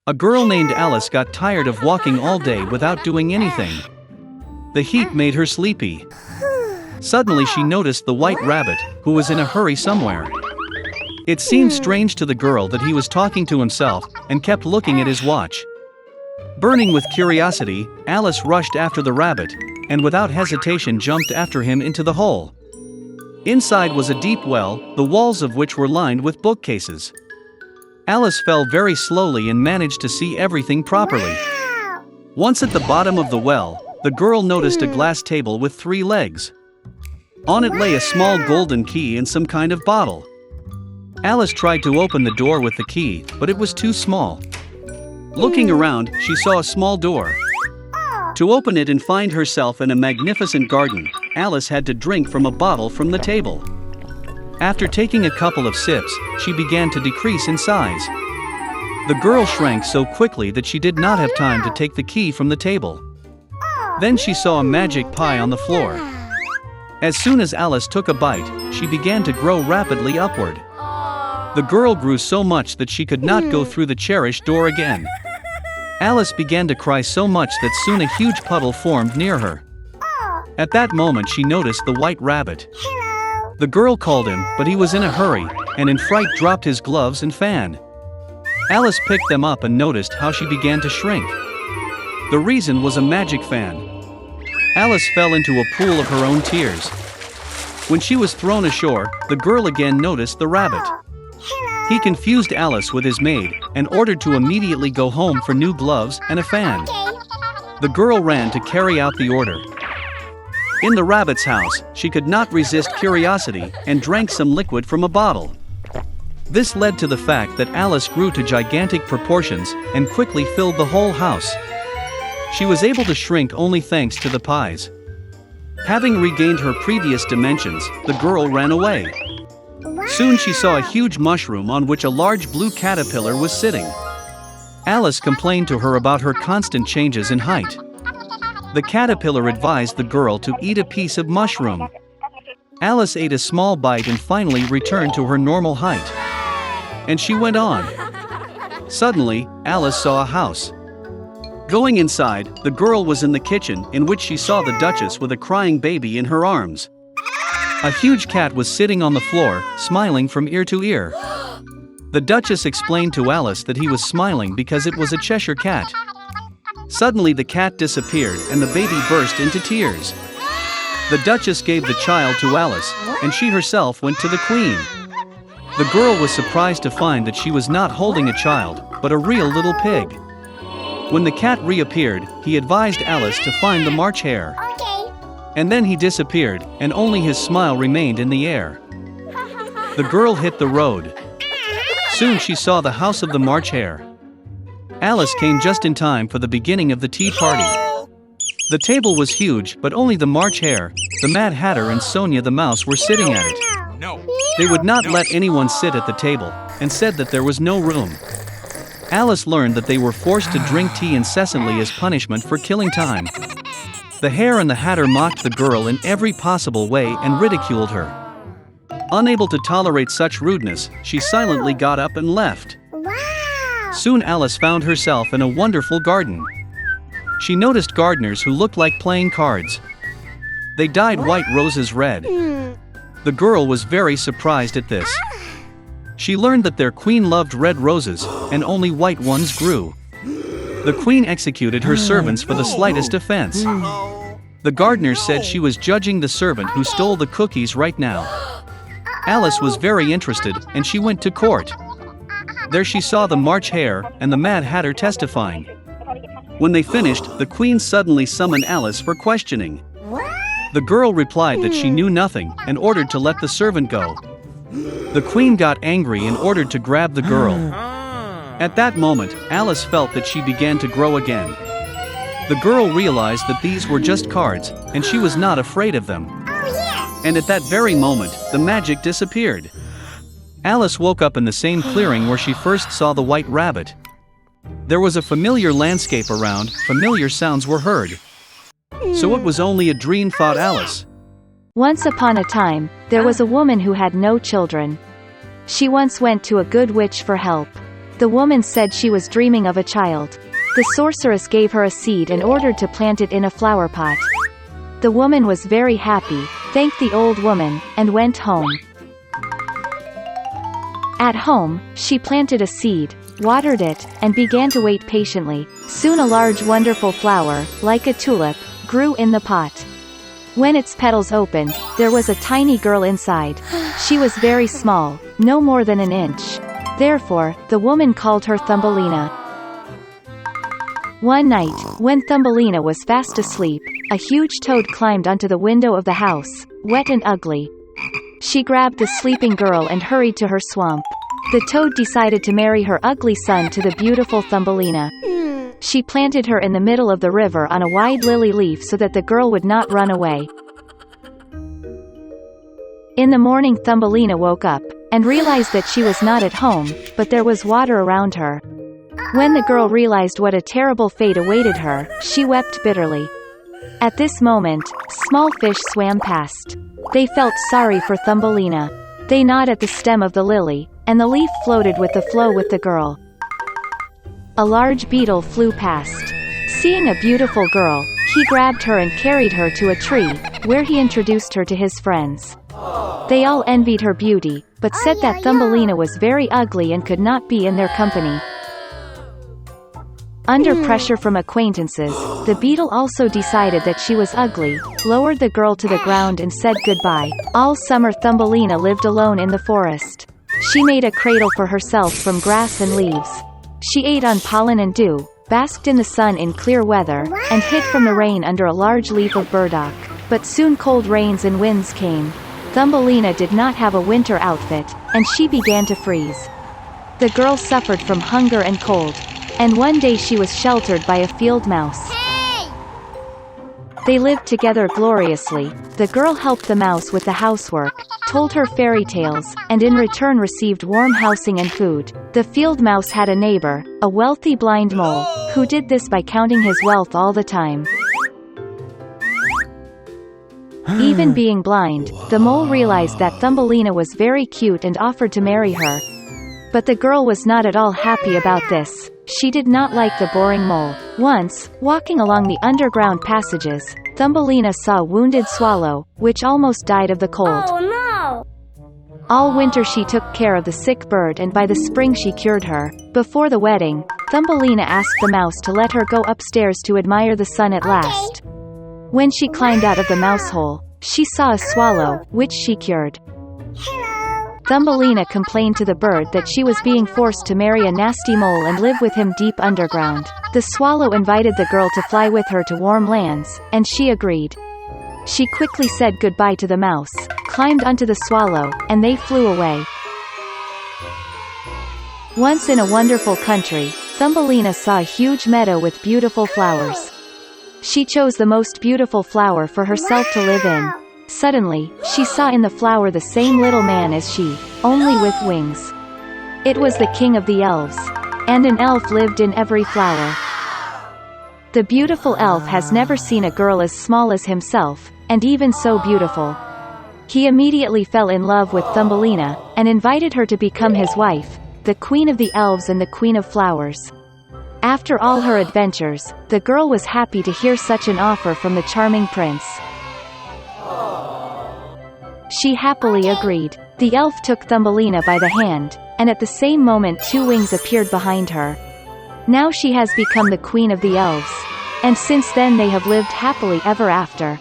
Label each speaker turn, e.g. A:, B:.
A: A girl named Alice got tired of walking all day without doing anything. The heat made her sleepy. Suddenly she noticed the white rabbit, who was in a hurry somewhere. It seemed strange to the girl that he was talking to himself and kept looking at his watch. Burning with curiosity, Alice rushed after the rabbit, and without hesitation jumped after him into the hole. Inside was a deep well, the walls of which were lined with bookcases. Alice fell very slowly and managed to see everything properly. Once at the bottom of the well, the girl noticed a glass table with 3 legs. On it lay a small golden key and some kind of bottle. Alice tried to open the door with the key, but it was too small. Looking around, she saw a small door. To open it and find herself in a magnificent garden, Alice had to drink from a bottle from the table. After taking a couple of sips, she began to decrease in size. The girl shrank so quickly that she did not have time to take the key from the table. Then she saw a magic pie on the floor. As soon as Alice took a bite, she began to grow rapidly upward. The girl grew so much that she could not go through the cherished door again. Alice began to cry so much that soon a huge puddle formed near her. At that moment she noticed the white rabbit. The girl called him, but he was in a hurry, and in fright dropped his gloves and fan. Alice picked them up and noticed how she began to shrink. The reason was a magic fan. Alice fell into a pool of her own tears. When she was thrown ashore, the girl again noticed the rabbit. He confused Alice with his maid, and ordered to immediately go home for new gloves and a fan. The girl ran to carry out the order. In the rabbit's house, she could not resist curiosity, and drank some liquid from a bottle. This led to the fact that Alice grew to gigantic proportions, and quickly filled the whole house. She was able to shrink only thanks to the pies. Having regained her previous dimensions, the girl ran away. Soon she saw a huge mushroom on which a large blue caterpillar was sitting. Alice complained to her about her constant changes in height. The caterpillar advised the girl to eat a piece of mushroom. Alice ate a small bite and finally returned to her normal height. And she went on. Suddenly, Alice saw a house. Going inside, the girl was in the kitchen, in which she saw the Duchess with a crying baby in her arms. A huge cat was sitting on the floor, smiling from ear to ear. The Duchess explained to Alice that he was smiling because it was a Cheshire cat. Suddenly the cat disappeared and the baby burst into tears. The Duchess gave the child to Alice, and she herself went to the Queen. The girl was surprised to find that she was not holding a child, but a real little pig. When the cat reappeared, he advised Alice to find the March hare. And then he disappeared, and only his smile remained in the air. The girl hit the road. Soon she saw the house of the March hare. Alice came just in time for the beginning of the tea party. The table was huge, but only the March hare, the Mad Hatter and Sonia the mouse were sitting at it. They would not let anyone sit at the table, and said that there was no room. Alice learned that they were forced to drink tea incessantly as punishment for killing time. The hare and the hatter mocked the girl in every possible way and ridiculed her. Unable to tolerate such rudeness, she silently got up and left. Soon Alice found herself in a wonderful garden. She noticed gardeners who looked like playing cards. They dyed white roses red. The girl was very surprised at this. She learned that their queen loved red roses, and only white ones grew. The queen executed her servants for the slightest offense. The gardeners said she was judging the servant who stole the cookies right now. Alice was very interested, and she went to court. There she saw the March hare and the Mad Hatter testifying. When they finished, the queen suddenly summoned Alice for questioning. The girl replied that she knew nothing, and ordered to let the servant go. The queen got angry and ordered to grab the girl. At that moment, Alice felt that she began to grow again. The girl realized that these were just cards, and she was not afraid of them. And at that very moment, the magic disappeared. Alice woke up in the same clearing where she first saw the white rabbit. There was a familiar landscape around, familiar sounds were heard. So it was only a dream, thought Alice.
B: Once upon a time, there was a woman who had no children. She once went to a good witch for help. The woman said she was dreaming of a child. The sorceress gave her a seed and ordered to plant it in a flower pot. The woman was very happy, thanked the old woman, and went home. At home, she planted a seed, watered it, and began to wait patiently. Soon a large wonderful flower, like a tulip, grew in the pot. When its petals opened, there was a tiny girl inside. She was very small, no more than an inch. Therefore, the woman called her Thumbelina. One night, when Thumbelina was fast asleep, a huge toad climbed onto the window of the house, wet and ugly. She grabbed the sleeping girl and hurried to her swamp. The toad decided to marry her ugly son to the beautiful Thumbelina. She planted her in the middle of the river on a wide lily leaf so that the girl would not run away. In the morning, Thumbelina woke up, and realized that she was not at home, but there was water around her. When the girl realized what a terrible fate awaited her, she wept bitterly. At this moment, small fish swam past. They felt sorry for Thumbelina. They gnawed at the stem of the lily, and the leaf floated with the flow with the girl. A large beetle flew past. Seeing a beautiful girl, he grabbed her and carried her to a tree, where he introduced her to his friends. They all envied her beauty, but said that Thumbelina was very ugly and could not be in their company. Under pressure from acquaintances, the beetle also decided that she was ugly, lowered the girl to the ground and said goodbye. All summer Thumbelina lived alone in the forest. She made a cradle for herself from grass and leaves. She ate on pollen and dew, basked in the sun in clear weather, and hid from the rain under a large leaf of burdock. But soon cold rains and winds came. Thumbelina did not have a winter outfit, and she began to freeze. The girl suffered from hunger and cold, and one day she was sheltered by a field mouse. They lived together gloriously. The girl helped the mouse with the housework, told her fairy tales, and in return received warm housing and food. The field mouse had a neighbor, a wealthy blind mole, who did this by counting his wealth all the time. Even being blind, the mole realized that Thumbelina was very cute and offered to marry her. But the girl was not at all happy about this. She did not like the boring mole. Once, walking along the underground passages, Thumbelina saw a wounded swallow, which almost died of the cold.
C: Oh no!
B: All winter she took care of the sick bird and by the spring she cured her. Before the wedding, Thumbelina asked the mouse to let her go upstairs to admire the sun at last. When she climbed out of the mouse hole, she saw a swallow, which she cured.
C: Hello!
B: Thumbelina complained to the bird that she was being forced to marry a nasty mole and live with him deep underground. The swallow invited the girl to fly with her to warm lands, and she agreed. She quickly said goodbye to the mouse, climbed onto the swallow, and they flew away. Once in a wonderful country, Thumbelina saw a huge meadow with beautiful flowers. She chose the most beautiful flower for herself to live in. Suddenly, she saw in the flower the same little man as she, only with wings. It was the king of the elves. And an elf lived in every flower. The beautiful elf has never seen a girl as small as himself, and even so beautiful. He immediately fell in love with Thumbelina, and invited her to become his wife, the queen of the elves and the queen of flowers. After all her adventures, the girl was happy to hear such an offer from the charming prince. She happily agreed. The elf took Thumbelina by the hand, and at the same moment 2 wings appeared behind her. Now she has become the queen of the elves. And since then they have lived happily ever after.